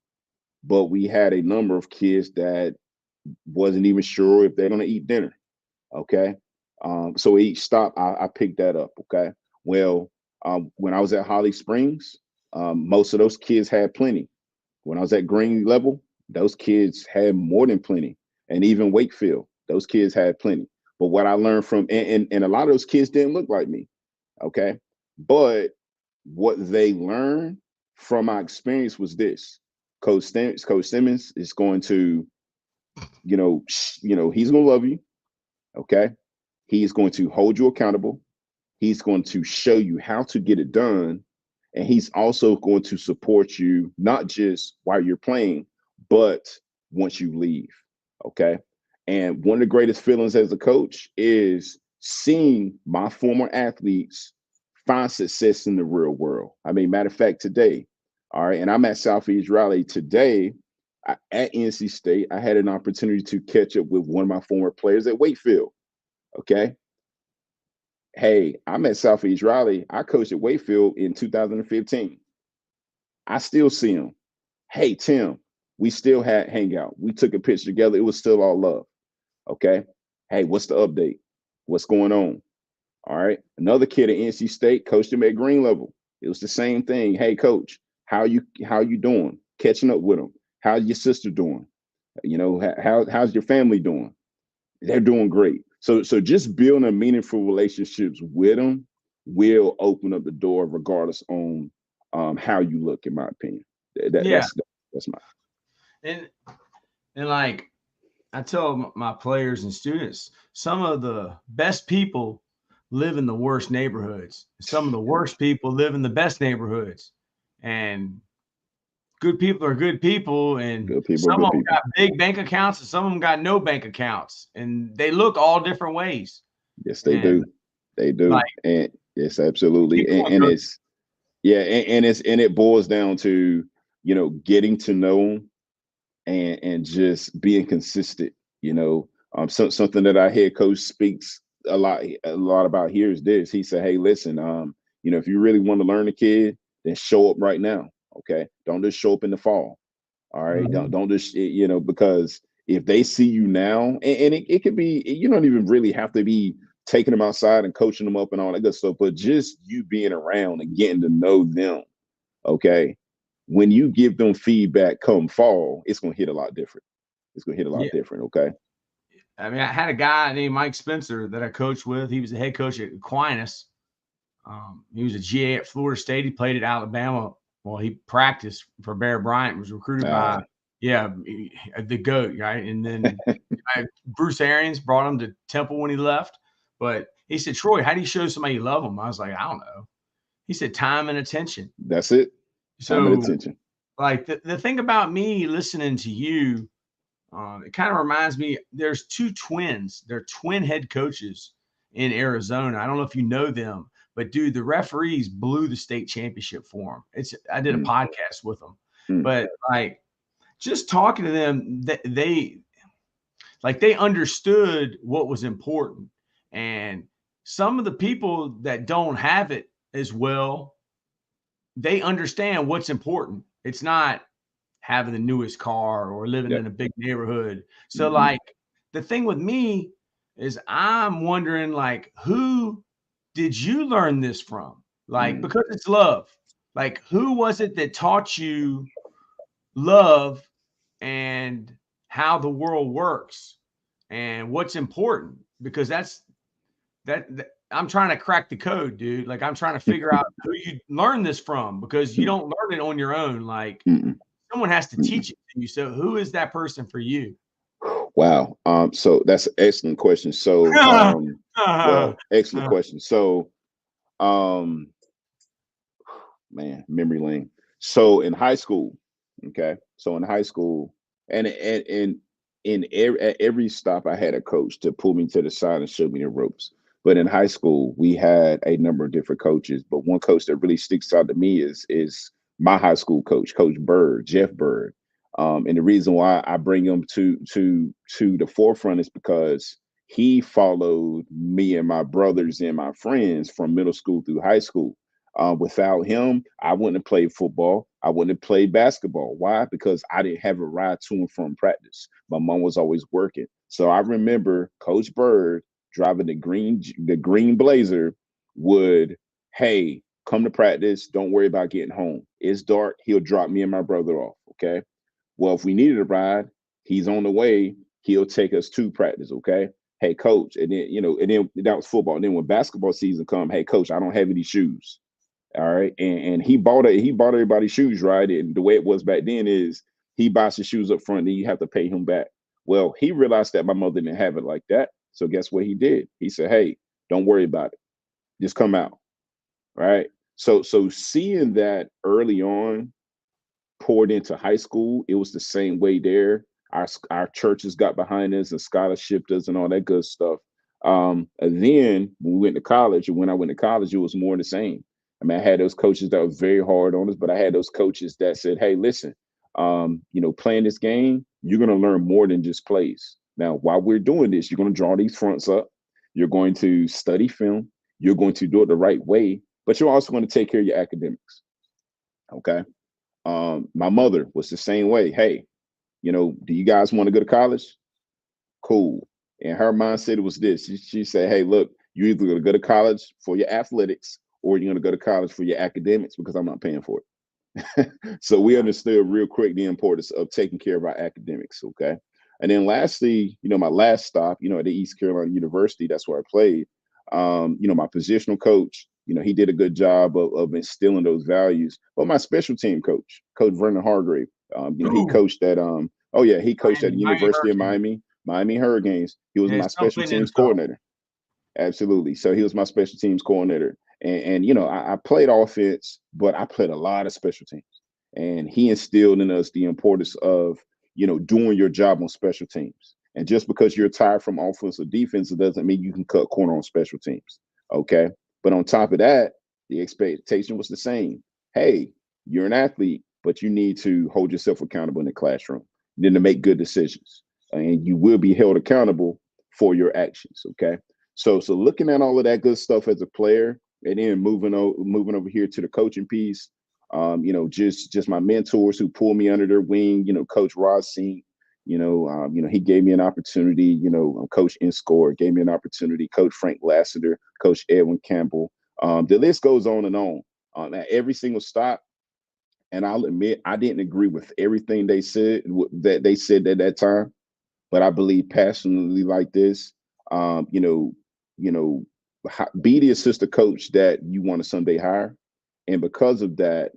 but we had a number of kids that wasn't even sure if they're going to eat dinner. Okay. So each stop, I picked that up. Okay. Well, when I was at Holly Springs, most of those kids had plenty. When I was at Green Level, those kids had more than plenty. And even Wakefield, those kids had plenty. But what I learned from, and a lot of those kids didn't look like me. Okay. But what they learned from my experience was this. Coach Simmons is going to, he's going to love you. Okay. He's going to hold you accountable. He's going to show you how to get it done. And he's also going to support you, not just while you're playing, but once you leave. Okay. And one of the greatest feelings as a coach is seeing my former athletes find success in the real world. I mean, matter of fact, today, all right, and I'm at Southeast Raleigh today at NC State. I had an opportunity to catch up with one of my former players at Wakefield. Okay. Hey, I'm at Southeast Raleigh. I coached at Wakefield in 2015. I still see him. Hey, Tim, we still had hangout. We took a picture together. It was still all love. Okay. Hey, what's the update? What's going on? All right. Another kid at NC State coached him at Green Level. It was the same thing. Hey, coach, how you doing? Catching up with him. How's your sister doing? How's your family doing? They're doing great. So just building meaningful relationships with them will open up the door regardless on how you look, in my opinion. That's my. And like I tell my players and students, some of the best people live in the worst neighborhoods. Some of the worst people live in the best neighborhoods. And good people are good people, and some of them got big bank accounts, and some of them got no bank accounts, and they look all different ways. Yes, they do. They do, like, and it's absolutely, and it's and it boils down to getting to know them and just being consistent. Something that I hear Coach speaks a lot about here is this. He said, "Hey, listen, if you really want to learn a kid, then show up right now. Okay, don't just show up in the fall. All right, don't just because if they see you now, and it could be, you don't even really have to be taking them outside and coaching them up and all that good stuff, but just you being around and getting to know them. Okay, when you give them feedback come fall, it's gonna hit a lot different. It's gonna hit a lot different. Okay. I mean, I had a guy named Mike Spencer that I coached with. He was the head coach at Aquinas. He was a GA at Florida State. He played at Alabama. Well, he practiced for Bear Bryant, was recruited by, the GOAT, right? And then Bruce Arians brought him to Temple when he left. But he said, Troy, how do you show somebody you love them? I was like, I don't know. He said, time and attention. That's it. Time and attention. Like the thing about me listening to you, it kind of reminds me, there's two twins. They're twin head coaches in Arizona. I don't know if you know them. But dude, the referees blew the state championship for them. I did a podcast with them, but like just talking to them, they understood what was important. And some of the people that don't have it as well, they understand what's important. It's not having the newest car or living in a big neighborhood. So like the thing with me is I'm wondering, like, who did you learn this from? Like, because it's love. Like, who was it that taught you love and how the world works and what's important? Because that's I'm trying to crack the code, dude. Like, I'm trying to figure out who you learn this from, because you don't learn it on your own. Like, someone has to teach it to you. So who is that person for you? Wow. So that's an excellent question. So, excellent question. So, man, memory lane. So in high school, okay. So in high school, and at every stop, I had a coach to pull me to the side and show me the ropes. But in high school, we had a number of different coaches. But one coach that really sticks out to me is my high school coach, Coach Bird, Jeff Bird. And the reason why I bring him to the forefront is because he followed me and my brothers and my friends from middle school through high school. Without him, I wouldn't have played football. I wouldn't have played basketball. Why? Because I didn't have a ride to and from practice. My mom was always working. So I remember Coach Bird driving the green Blazer would, hey, come to practice. Don't worry about getting home. It's dark. He'll drop me and my brother off. Okay. Well, if we needed a ride, he's on the way. He'll take us to practice. Okay. Hey, coach. And then, and then that was football. And then when basketball season come, hey, coach, I don't have any shoes. All right. And he bought everybody shoes, right? And the way it was back then is he buys the shoes up front, then you have to pay him back. Well, he realized that my mother didn't have it like that. So guess what he did? He said, hey, don't worry about it. Just come out. Right. So seeing that early on poured into high school, it was the same way there. Our churches got behind us and scholarshiped us and all that good stuff. And then when we went to college, and when I went to college, it was more the same. I mean, I had those coaches that were very hard on us, but I had those coaches that said, hey, listen, playing this game, you're going to learn more than just plays. Now, while we're doing this, you're going to draw these fronts up. You're going to study film. You're going to do it the right way, but you're also going to take care of your academics. Okay. My mother was the same way. Hey, do you guys want to go to college? Cool. And her mindset was this. She said, hey, look, you're either going to go to college for your athletics or you're going to go to college for your academics because I'm not paying for it. So we understood real quick the importance of taking care of our academics. Okay. And then lastly, my last stop, at the East Carolina University, that's where I played. My positional coach, he did a good job of instilling those values. But my special team coach, Coach Vernon Hargrave, he coached at he coached at the University of Miami Hurricanes. He was my special teams coordinator. Absolutely. So he was my special teams coordinator. And I played offense, but I played a lot of special teams. And he instilled in us the importance of, doing your job on special teams. And just because you're tired from offense or defense, it doesn't mean you can cut corner on special teams. Okay. But on top of that, the expectation was the same. Hey, you're an athlete, but you need to hold yourself accountable in the classroom, then to make good decisions. And you will be held accountable for your actions. Okay. So looking at all of that good stuff as a player, and then moving over here to the coaching piece, just my mentors who pulled me under their wing, Coach Ross Sink, he gave me an opportunity, Coach Inscore gave me an opportunity, Coach Frank Lassiter, Coach Edwin Campbell. The list goes on and on. At every single stop, and I'll admit I didn't agree with everything they said at that time, but I believe passionately like this. Be the assistant coach that you want to someday hire. And because of that,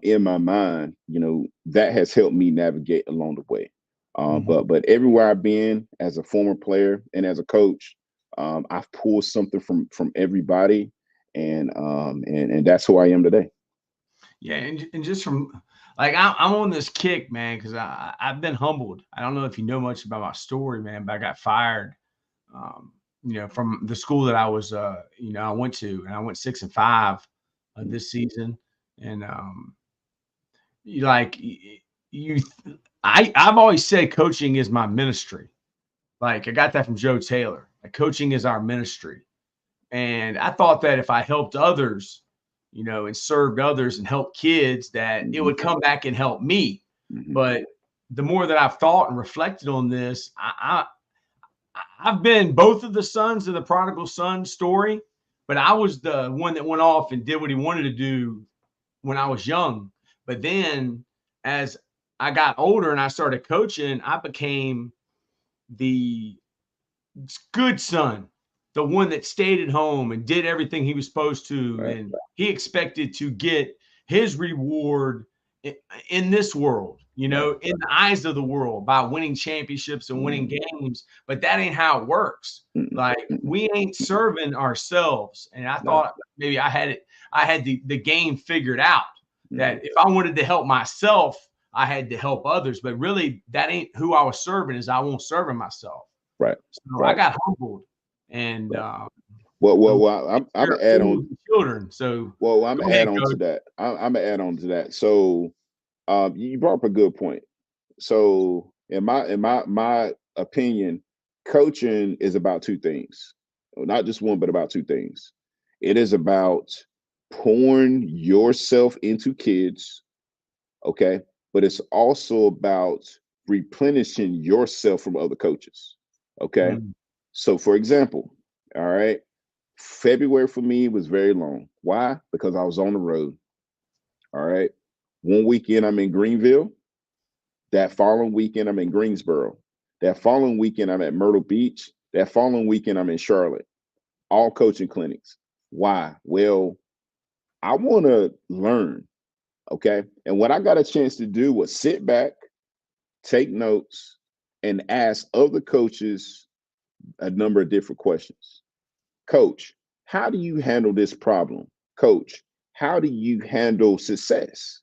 in my mind, that has helped me navigate along the way. But everywhere I've been as a former player and as a coach, I've pulled something from everybody, and that's who I am today. Yeah, and just from like I'm on this kick, man, because I've been humbled. I don't know if you know much about my story, man, but I got fired. From the school that I was, I went to, and I went 6-5 this season. And I've always said coaching is my ministry. Like I got that from Joe Taylor. Like coaching is our ministry, and I thought that if I helped others, and served others and helped kids, that it would come back and help me. But the more that I've thought and reflected on this, I've been both of the sons of the prodigal son story, but I was the one that went off and did what he wanted to do when I was young. But then as I got older and I started coaching, I became the good son, the one that stayed at home and did everything he was supposed to. Right. And he expected to get his reward in this world, in the eyes of the world by winning championships and winning games. But that ain't how it works. Like we ain't serving ourselves. And I thought maybe I had the game figured out, that if I wanted to help myself, I had to help others. But really that ain't who I was serving, is I won't serve myself. Right. So I got humbled, and I'm gonna add on. Children. So Well, I'm go gonna ahead, add on to Coach. that. I'm gonna add on to that. So, you brought up a good point. So, in my opinion, coaching is about two things. Well, not just one, but about two things. It is about pouring yourself into kids, okay? But it's also about replenishing yourself from other coaches, okay? Mm. So, for example, all right, February for me was very long. Why? Because I was on the road. All right. One weekend I'm in Greenville. That following weekend I'm in Greensboro. That following weekend I'm at Myrtle Beach. That following weekend I'm in Charlotte. All coaching clinics. Why? Well, I want to learn. Okay. And what I got a chance to do was sit back, take notes, and ask other coaches a number of different questions. Coach, how do you handle this problem? Coach, how do you handle success?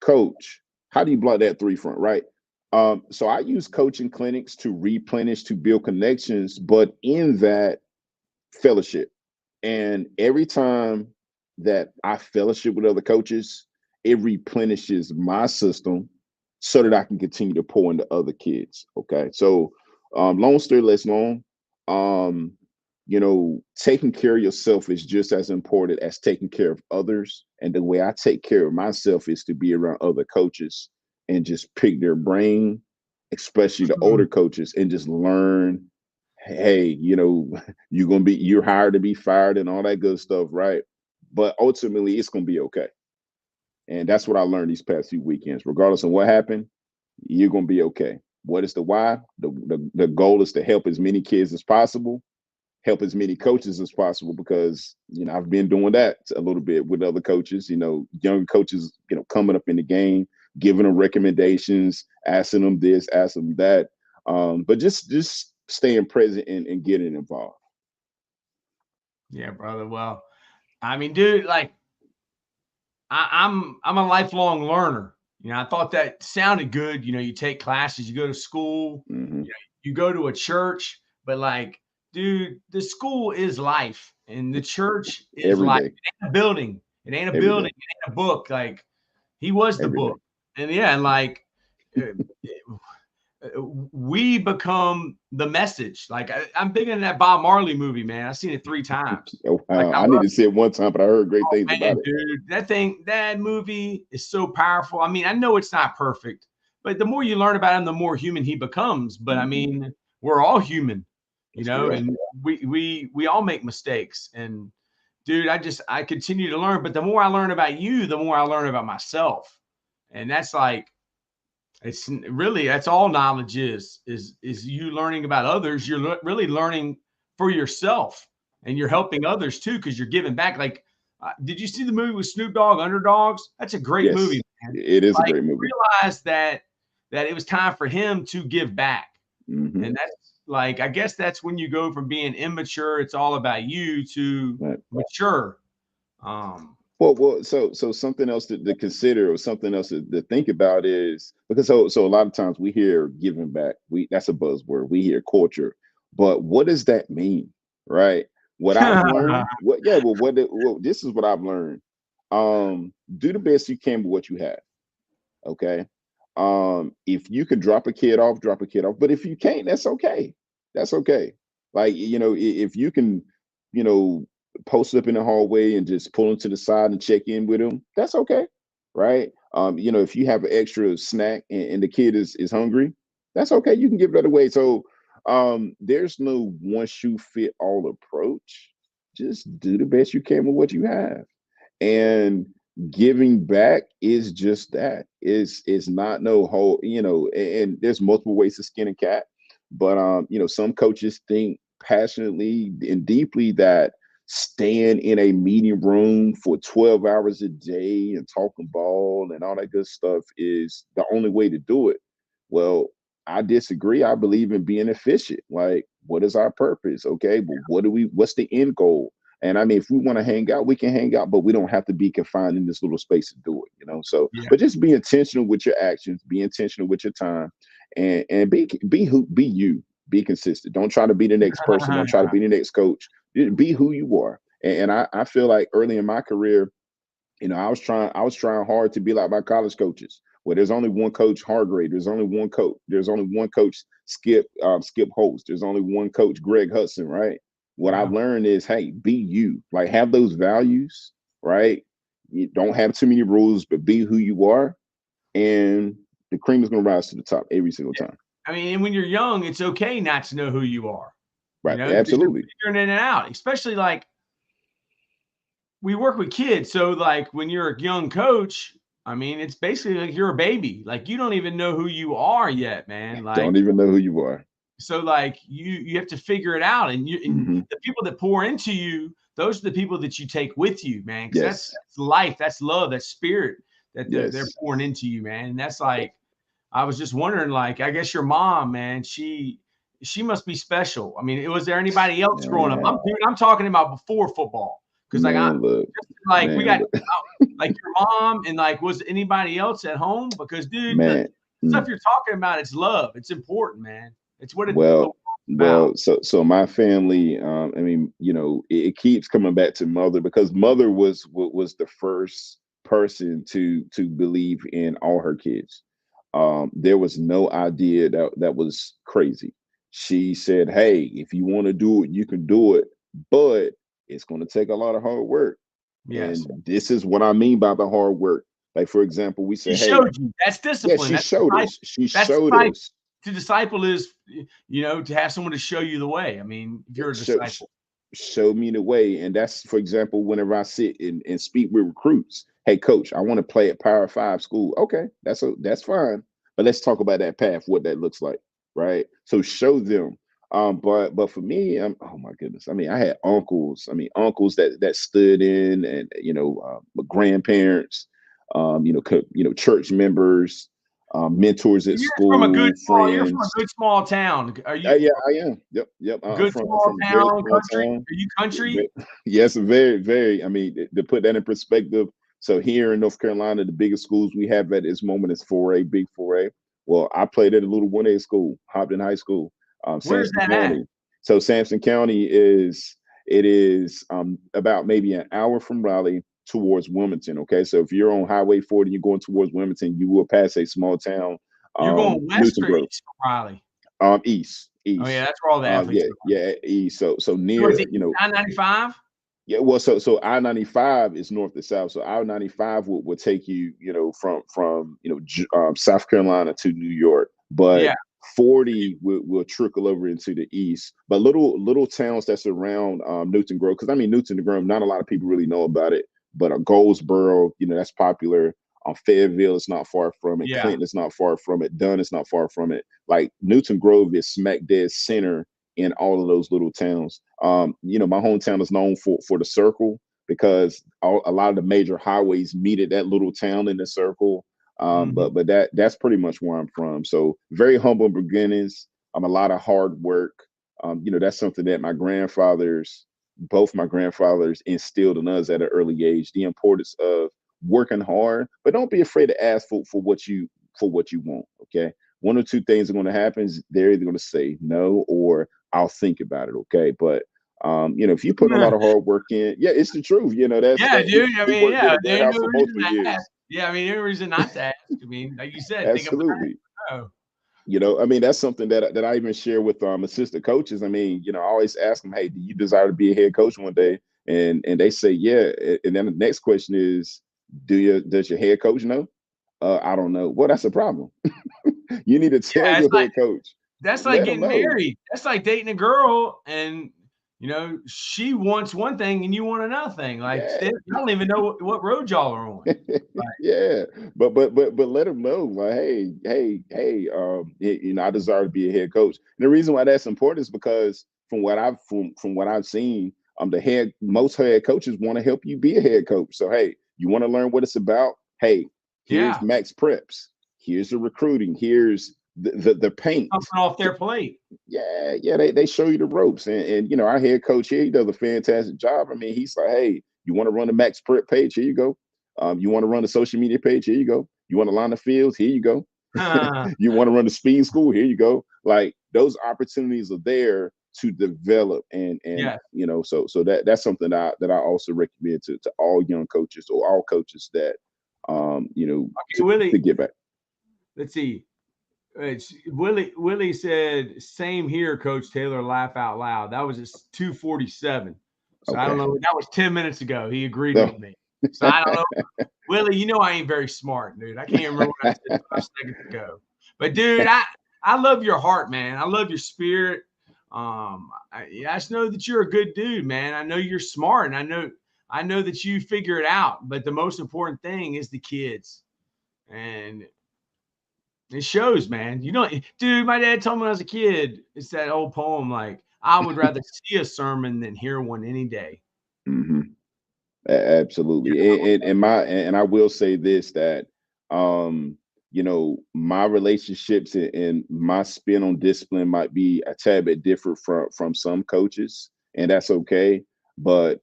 Coach, how do you block that three front, right? So I use coaching clinics to replenish, to build connections, but in that fellowship. And every time that I fellowship with other coaches, it replenishes my system so that I can continue to pour into other kids. Okay. So long story less long. Um, taking care of yourself is just as important as taking care of others. And the way I take care of myself is to be around other coaches and just pick their brain, especially the older coaches, and just learn. Hey, you're hired to be fired and all that good stuff, right? But ultimately, it's gonna be okay. And that's what I learned these past few weekends. Regardless of what happened, you're gonna be okay. What is the why? The goal is to help as many kids as possible, help as many coaches as possible, because I've been doing that a little bit with other coaches, young coaches, coming up in the game, giving them recommendations, asking them this, asking them that. But just staying present and getting involved. Yeah, brother. Well, I mean, dude, like I'm a lifelong learner. I thought that sounded good. You take classes, you go to school, Hmm. you go to a church, but like, dude, the school is life and the church is Every life. day, It ain't a building. It ain't a every building. day, It ain't a book. Like he was the every day. book. And yeah, and like uh, we become the message. Like I'm big into that Bob Marley movie, man. I've seen it 3 times. Oh, Like wow. I I need love to see it one time, but I heard great things man, about it. dude, that movie is so powerful. I mean, I know it's not perfect, but the more you learn about him, the more human he becomes. But I Hmm. mean, we're all human, That's correct. and we all make mistakes. And dude, I continue to learn. But the more I learn about you, the more I learn about myself. And that's like it's really that's all knowledge is you learning about others. You're really learning for yourself, and you're helping others too because you're giving back. Like, did you see the movie with Snoop Dogg, Underdogs? That's a great movie, Yes, man. it is a Like, great movie. realize that it was time for him to give back, Hmm. and that's like I guess that's when you go from being immature, it's all about you, to Right. mature. Um, So something else to consider, or something else to think about, is because so a lot of times we hear giving back. That's a buzzword. We hear culture, but what does that mean, right? What I've learned, this is what I've learned. Do the best you can with what you have. Okay. If you can drop a kid off, drop a kid off. But if you can't, that's okay. That's okay. Like, if you can, you know, post up in the hallway and just pull them to the side and check in with them, that's okay. Right. If you have an extra snack and the kid is hungry, that's okay. You can give that away. So there's no one shoe fit all approach. Just do the best you can with what you have. And giving back is just that. It's not no whole, and there's multiple ways to skin a cat. But some coaches think passionately and deeply that staying in a meeting room for 12 hours a day and talking ball and all that good stuff is the only way to do it. Well, I disagree. I believe in being efficient. Like, what is our purpose? Okay, but what's the end goal? And I mean, if we want to hang out, we can hang out, but we don't have to be confined in this little space to do it. So, yeah. but just be intentional with your actions, be intentional with your time, and be you, be consistent. Don't try to be the next person. Don't try to be the next coach. Be who you are. And I feel like early in my career, I was trying hard to be like my college coaches. Well, there's only one coach Hargrave. There's only one coach. There's only one coach Skip Holtz. There's only one coach Greg Hudson. Right. What I've learned is, hey, be you. Like, have those values. Right. You don't have too many rules, but be who you are, and the cream is going to rise to the top every single time. I mean, and when you're young, it's okay not to know who you are. Right. Absolutely. Figuring it out, especially like we work with kids. So like when you're a young coach, I mean, it's basically like you're a baby. Like you don't even know who you are yet, man. Like don't even know who you are. So like you have to figure it out, and the people that pour into you, those are the people that you take with you, man. Because that's life, that's love, that's spirit that they're pouring into you, man. And that's like, I was just wondering, like, I guess your mom, man, she must be special. I mean, was there anybody else growing up? I'm talking about before football. Because we got like your mom, and like, was anybody else at home? Because dude, the stuff you're talking about, it's love. It's important, man. It's what it's about. So my family, I mean, it keeps coming back to mother, because mother was the first person to believe in all her kids. There was no idea that was crazy. She said, hey, if you want to do it, you can do it, but it's going to take a lot of hard work. Yes. And this is what I mean by the hard work. Like, for example, we said, she showed you. That's discipline. Yeah, she showed us. To disciple is, to have someone to show you the way. I mean, if you're a disciple. Show me the way. And that's, for example, whenever I sit and speak with recruits, hey, coach, I want to play at Power 5 school. Okay, that's fine. But let's talk about that path, what that looks like, right? So show them. But for me, oh my goodness, I mean, I had uncles. I mean, uncles that stood in, and my grandparents, church members, mentors at school. You're from a good small town. Are you? Yeah, I am. Yep. Good small town, country. Are you country? Yes, very, very. I mean, to put that in perspective. So here in North Carolina, the biggest schools we have at this moment is 4A, big 4A. Well, I played at a little 1A school, Hopton High School. Where's that at? So Sampson County is about maybe an hour from Raleigh towards Wilmington. Okay, so if you're on Highway 40 and you're going towards Wilmington, you will pass a small town. You're going west or east from Raleigh? East. Oh yeah, that's where all the athletes. East. So near I-95. Yeah, well, so I-95 is north to south. So I-95 will take you, from South Carolina to New York, but 40 will trickle over into the east. But little towns that's around Newton Grove, because I mean Newton Grove, not a lot of people really know about it, but Goldsboro, that's popular. Fayetteville is not far from it. Clinton is not far from it. Dunn is not far from it. Like Newton Grove is smack dead center in all of those little towns. My hometown is known for the circle, because a lot of the major highways meet at that little town in the circle. But that's pretty much where I'm from. So very humble beginnings. A lot of hard work. That's something that both my grandfathers instilled in us at an early age, the importance of working hard, but don't be afraid to ask for what you want. Okay. One or two things are going to happen. They're either going to say no, or I'll think about it. Okay. But if you put a lot of hard work in, it's the truth. Dude. I mean, there's no reason to ask. Yeah, I mean, no reason not to ask. I mean, like you said, absolutely. I mean, that's something that I even share with assistant coaches. I mean, I always ask them, hey, do you desire to be a head coach one day? And they say, yeah. And then the next question is, does your head coach know? I don't know. Well, that's a problem. You need to tell your head coach. That's like getting married. That's like dating a girl, and she wants one thing and you want another thing. Like, I don't even know what road y'all are on. Yeah, but let them know, like, hey, I desire to be a head coach. And the reason why that's important is because from what I've seen, most head coaches want to help you be a head coach. So hey, you want to learn what it's about? Hey, here's max preps. Here's the recruiting. Here's the paint. Something off their plate. Yeah. They show you the ropes. And our head coach here, he does a fantastic job. I mean, he's like, hey, you want to run the max prep page? Here you go. You want to run the social media page? Here you go. You want to line the fields? Here you go. You want to run the speed school? Here you go. Like, those opportunities are there. to develop and Yeah. so that's something that I also recommend to all young coaches or all coaches that Okay, Willie, to get back. let's see. It's Willie said, same here, Coach Taylor, laugh out loud. That was 2:47. So I don't Okay. know. That was 10 minutes ago. He agreed No. with me. So I don't know. Willie, I ain't very smart, dude. I can't remember what I said 5 seconds ago. But dude, I love your heart, man. I love your spirit. I just know that you're a good dude, man. I know you're smart, and I know that you figure it out. But the most important thing is the kids. And it shows, man. Dude, my dad told me when I was a kid, it's that old poem, like, I would rather see a sermon than hear one any day. Mm-hmm. Absolutely. And I will say this, that my relationships and my spin on discipline might be a tad bit different from some coaches, and that's okay. But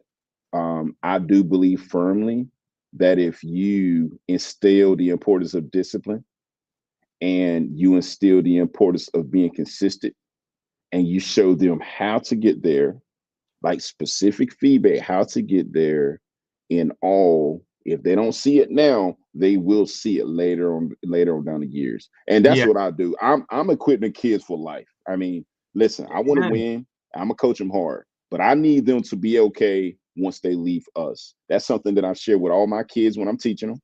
I do believe firmly that if you instill the importance of discipline and you instill the importance of being consistent and you show them how to get there, like specific feedback, how to get there in all. If they don't see it now, they will see it later on down the years. And that's Yeah. what I do. I'm equipping kids for life. I mean, listen, I want to win. I'm gonna coach them hard, but I need them to be okay once they leave us. That's something that I share with all my kids when I'm teaching them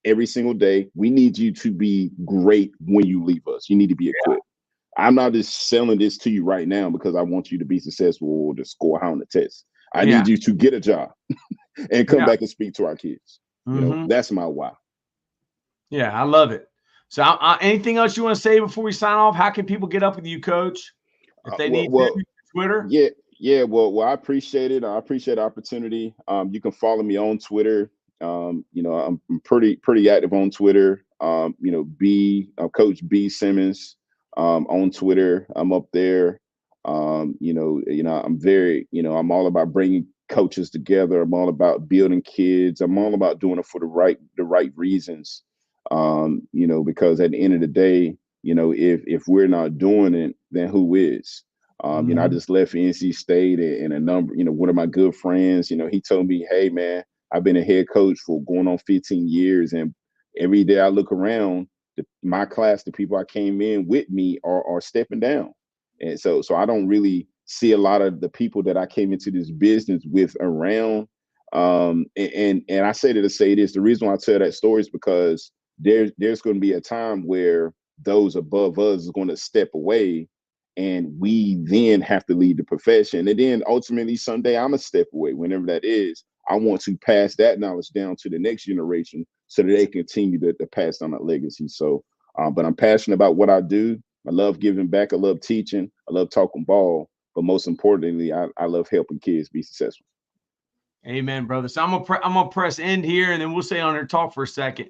every single day. We need you to be great when you leave us. You need to be equipped. I'm not just selling this to you right now because I want you to be successful or to score high on the test. I need you to get a job and come back and speak to our kids. That's my why. Yeah, I love it. So, anything else you want to say before we sign off? How can people get up with you, Coach, if they need to? Twitter? Yeah. Well, I appreciate it. I appreciate the opportunity. You can follow me on Twitter. I'm pretty active on Twitter. Coach B Simmons on Twitter. I'm up there. I'm very, I'm all about bringing coaches together. I'm all about building kids. I'm all about doing it for the right reasons. Because at the end of the day, if we're not doing it, then who is? I just left NC State, and one of my good friends, he told me, hey man, I've been a head coach for going on 15 years. And every day I look around, my class, the people I came in with me are stepping down. And so I don't really see a lot of the people that I came into this business with around. And I say that to say this, the reason why I tell that story is because there's going to be a time where those above us is going to step away, and we then have to lead the profession. And then ultimately someday I'm a step away, whenever that is. I want to pass that knowledge down to the next generation so that they continue to pass down that legacy. So, but I'm passionate about what I do. I love giving back. I love teaching. I love talking ball. But most importantly, I love helping kids be successful. Amen, brother. So I'm gonna press end here, and then we'll stay on here talk for a second.